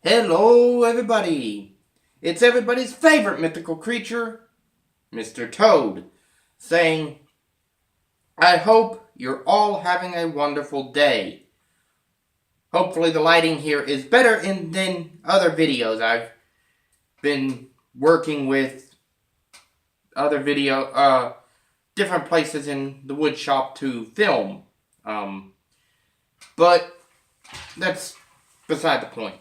Hello, everybody! It's everybody's favorite mythical creature, Mr. Toad, saying, I hope you're all having a wonderful day. Hopefully the lighting here is better than other videos. I've been working with other different places in the wood shop to film. But that's beside the point.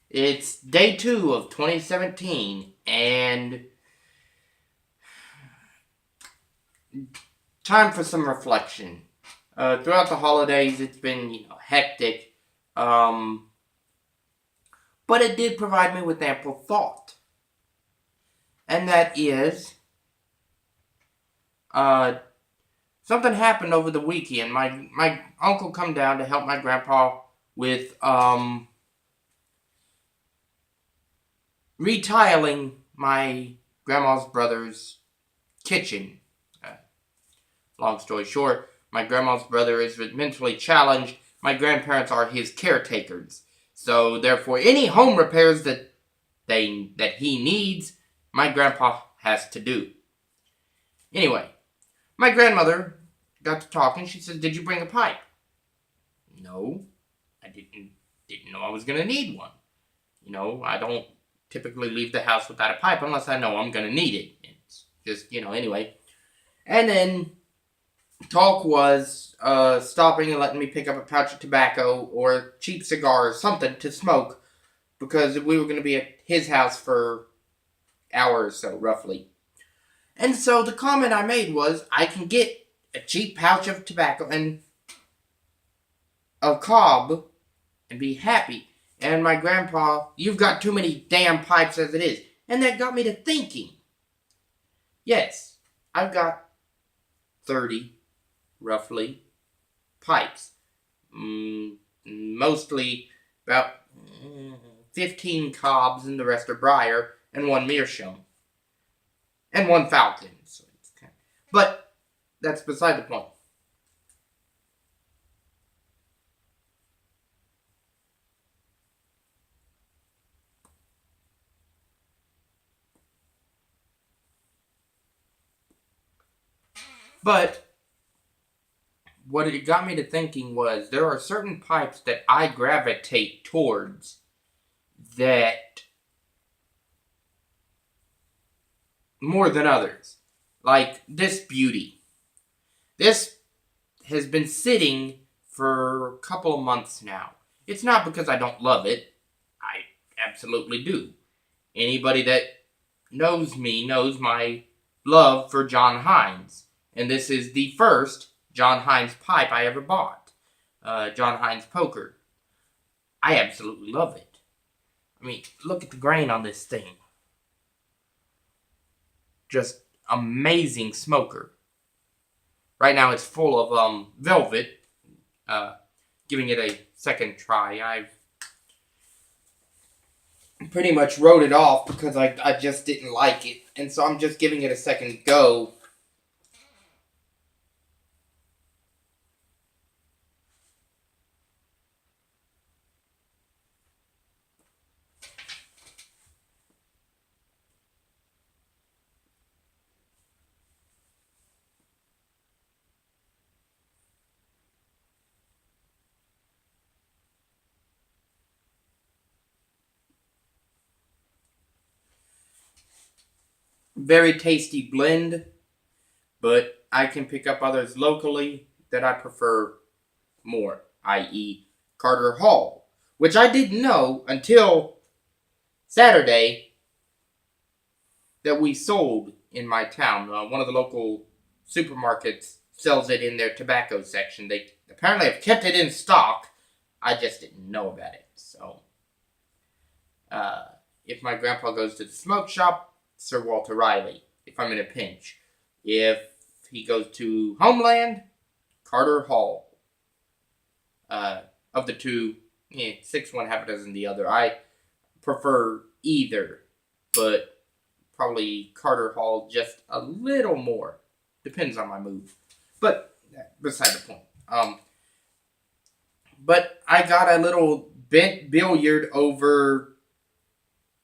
It's day 2 of 2017, and time for some reflection. Throughout the holidays, it's been, hectic. But it did provide me with ample thought. And that is, something happened over the weekend. My uncle come down to help my grandpa with, retiling my grandma's brother's kitchen. Long story short, my grandma's brother is mentally challenged. My grandparents are his caretakers. So therefore, any home repairs that he needs, my grandpa has to do. Anyway, my grandmother got to talking. She said, "Did you bring a pipe?" No, I didn't know I was gonna need one. I don't typically leave the house without a pipe unless I know I'm gonna need it. It's just, anyway. And then talk was stopping and letting me pick up a pouch of tobacco or a cheap cigar or something to smoke, because we were going to be at his house for an hour or so, roughly. And so the comment I made was, I can get a cheap pouch of tobacco and a cob and be happy. And my grandpa, "You've got too many damn pipes as it is." And that got me to thinking. Yes, I've got 30, roughly, pipes. Mostly about 15 cobs, and the rest are briar, and one meerschaum. And one falcon. But that's beside the point. But what it got me to thinking was, there are certain pipes that I gravitate towards that more than others. Like this beauty. This has been sitting for a couple of months now. It's not because I don't love it. I absolutely do. Anybody that knows me knows my love for John Heinz. And this is the first John Heinz pipe I ever bought. John Heinz Poker. I absolutely love it. I mean, look at the grain on this thing. Just amazing smoker. Right now it's full of velvet. Giving it a second try. I've pretty much wrote it off because I just didn't like it. And so I'm just giving it a second go. Very tasty blend, but I can pick up others locally that I prefer more, i.e. Carter Hall, which I didn't know until Saturday that we sold in my town. One of the local supermarkets sells it in their tobacco section. They apparently have kept it in stock. I just didn't know about it. So, if my grandpa goes to the smoke shop, Sir Walter Riley, if I'm in a pinch. If he goes to Homeland, Carter Hall. Of the two, 6 one, half a dozen the other. I prefer either, but probably Carter Hall just a little more. Depends on my mood. But beside the point. But I got a little bent billiard over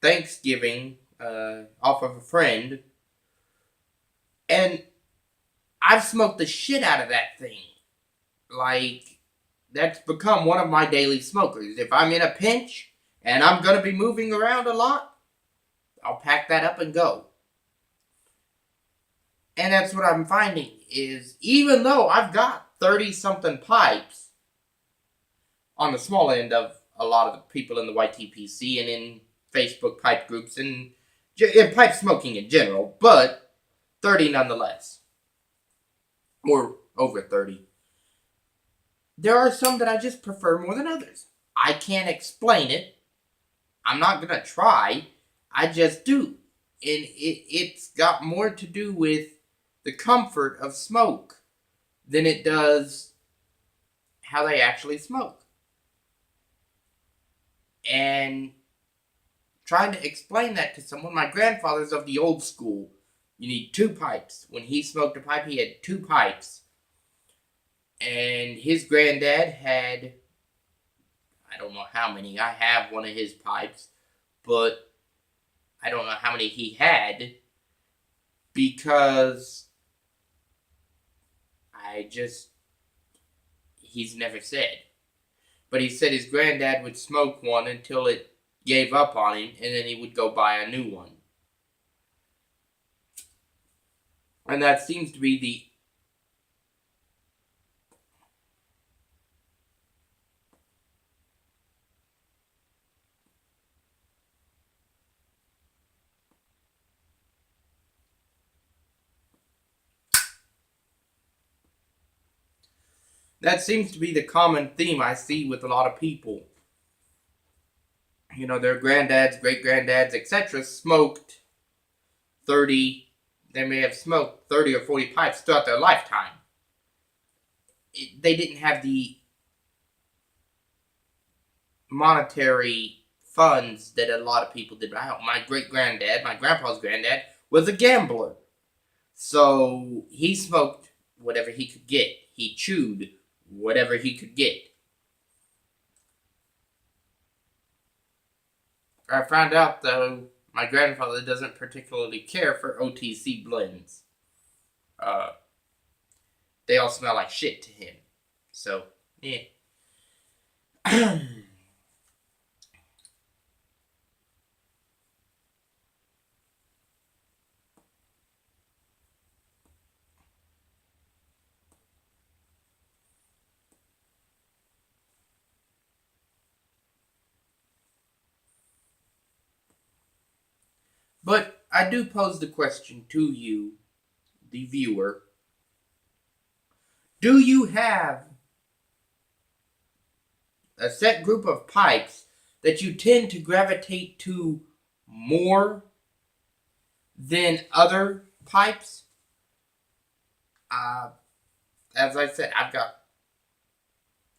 Thanksgiving off of a friend, and I've smoked the shit out of that thing. Like, that's become one of my daily smokers. If I'm in a pinch and I'm going to be moving around a lot, I'll pack that up and go. And that's what I'm finding is, even though I've got 30-something pipes on the small end of a lot of the people in the YTPC and in Facebook pipe groups and in pipe smoking in general, but 30 nonetheless. Or over 30. There are some that I just prefer more than others. I can't explain it. I'm not going to try. I just do. And it's got more to do with the comfort of smoke than it does how they actually smoke. And trying to explain that to someone, my grandfather's of the old school. You need 2 pipes. When he smoked a pipe, he had 2 pipes. And his granddad had, I don't know how many. I have one of his pipes, but I don't know how many he had because he's never said. But he said his granddad would smoke one until it gave up on him, and then he would go buy a new one. And that seems to be the common theme I see with a lot of people. You know, their granddads, great-granddads, etc. smoked 30... They may have smoked 30 or 40 pipes throughout their lifetime. They didn't have the monetary funds that a lot of people did. My great-granddad, my grandpa's granddad, was a gambler. So he smoked whatever he could get. He chewed whatever he could get. I found out, though, my grandfather doesn't particularly care for OTC blends. They all smell like shit to him. So, yeah. But I do pose the question to you, the viewer. Do you have a set group of pipes that you tend to gravitate to more than other pipes? As I said, I've got,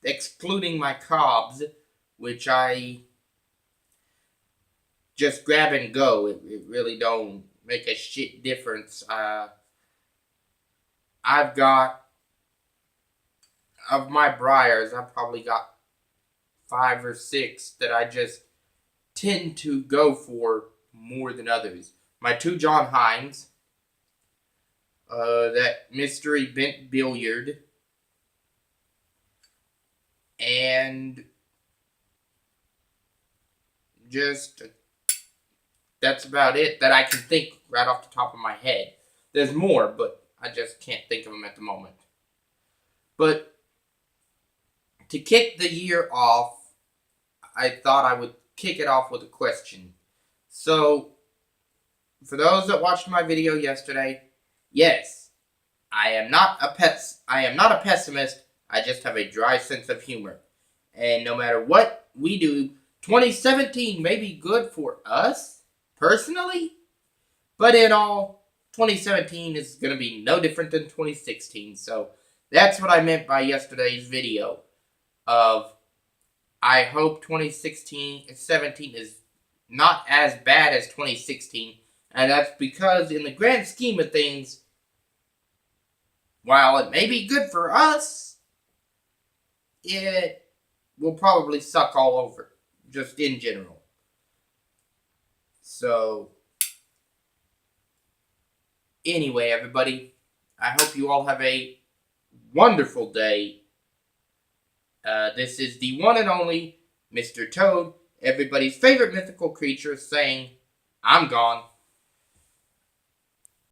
excluding my cobs, which I just grab and go. It really don't make a shit difference. I've got, of my briars, I've probably got 5 or 6 that I just tend to go for more than others. My 2 John Heinz, that mystery bent billiard, and just that's about it that I can think right off the top of my head. There's more, but I just can't think of them at the moment. But to kick the year off, I thought I would kick it off with a question. So, for those that watched my video yesterday, yes, I am not a pessimist. I just have a dry sense of humor. And no matter what we do, 2017 may be good for us, personally, but in all, 2017 is going to be no different than 2016. So, that's what I meant by yesterday's video of I hope 2017 is not as bad as 2016. And that's because in the grand scheme of things, while it may be good for us, it will probably suck all over. just in general. So, anyway, everybody, I hope you all have a wonderful day. This is the one and only Mr. Toad, everybody's favorite mythical creature, saying, I'm gone.